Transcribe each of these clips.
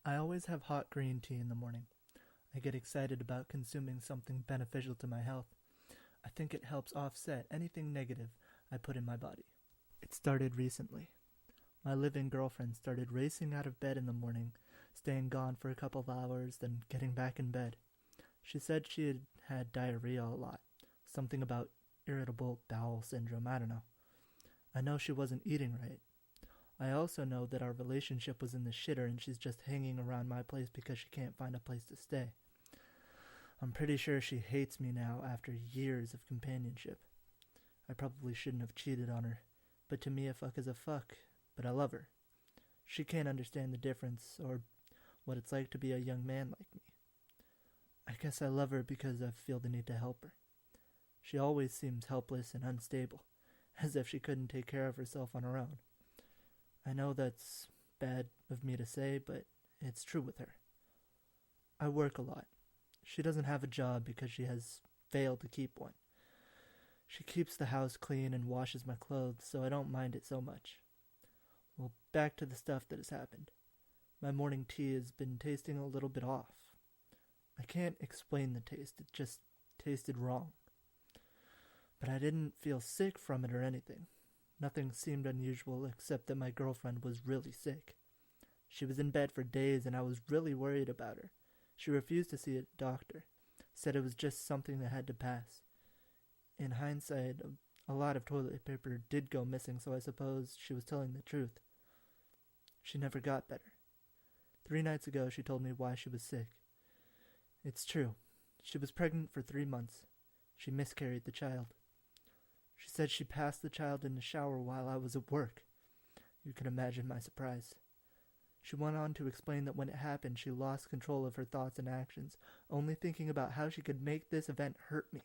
I always have hot green tea in the morning. I get excited about consuming something beneficial to my health. I think it helps offset anything negative I put in my body. It started recently. My live-in girlfriend started racing out of bed in the morning, staying gone for a couple of hours, then getting back in bed. She said she had had diarrhea a lot, something about irritable bowel syndrome, I don't know. I know she wasn't eating right. I also know that our relationship was in the shitter and she's just hanging around my place because she can't find a place to stay. I'm pretty sure she hates me now after years of companionship. I probably shouldn't have cheated on her, but to me a fuck is a fuck, but I love her. She can't understand the difference or what it's like to be a young man like me. I guess I love her because I feel the need to help her. She always seems helpless and unstable, as if she couldn't take care of herself on her own. I know that's bad of me to say, but it's true with her. I work a lot. She doesn't have a job because she has failed to keep one. She keeps the house clean and washes my clothes, so I don't mind it so much. Well, back to the stuff that has happened. My morning tea has been tasting a little bit off. I can't explain the taste, it just tasted wrong. But I didn't feel sick from it or anything. Nothing seemed unusual except that my girlfriend was really sick. She was in bed for days and I was really worried about her. She refused to see a doctor, said it was just something that had to pass. In hindsight, a lot of toilet paper did go missing, so I suppose she was telling the truth. She never got better. 3 nights ago she told me why she was sick. It's true. She was pregnant for 3 months. She miscarried the child. She said she passed the child in the shower while I was at work. You can imagine my surprise. She went on to explain that when it happened, she lost control of her thoughts and actions, only thinking about how she could make this event hurt me.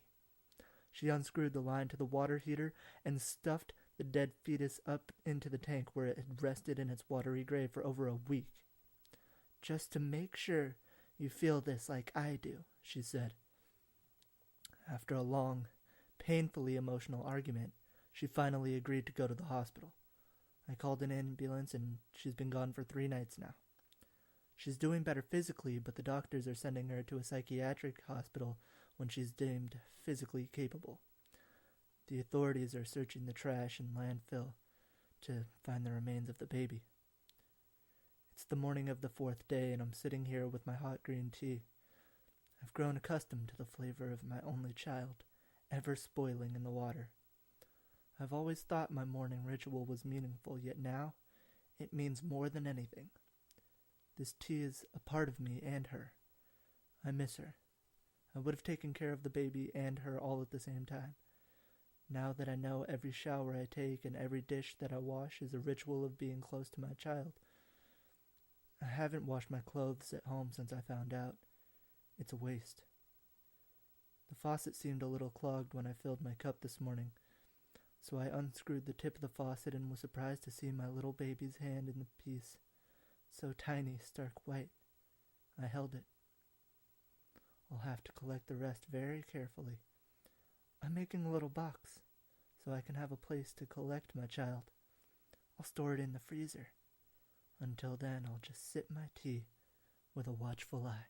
She unscrewed the line to the water heater and stuffed the dead fetus up into the tank where it had rested in its watery grave for over a week. Just to make sure you feel this like I do, she said. After a long, painfully emotional argument, she finally agreed to go to the hospital. I called an ambulance and she's been gone for 3 nights now. She's doing better physically, but the doctors are sending her to a psychiatric hospital when she's deemed physically capable. The authorities are searching the trash and landfill to find the remains of the baby. It's the morning of the 4th day and I'm sitting here with my hot green tea. I've grown accustomed to the flavor of my only child, ever spoiling in the water. I've always thought my morning ritual was meaningful, yet now it means more than anything. This tea is a part of me and her. I miss her. I would have taken care of the baby and her all at the same time. Now that I know every shower I take and every dish that I wash is a ritual of being close to my child. I haven't washed my clothes at home since I found out. It's a waste. The faucet seemed a little clogged when I filled my cup this morning, so I unscrewed the tip of the faucet and was surprised to see my little baby's hand in the piece. So tiny, stark white. I held it. I'll have to collect the rest very carefully. I'm making a little box, so I can have a place to collect my child. I'll store it in the freezer. Until then, I'll just sip my tea with a watchful eye.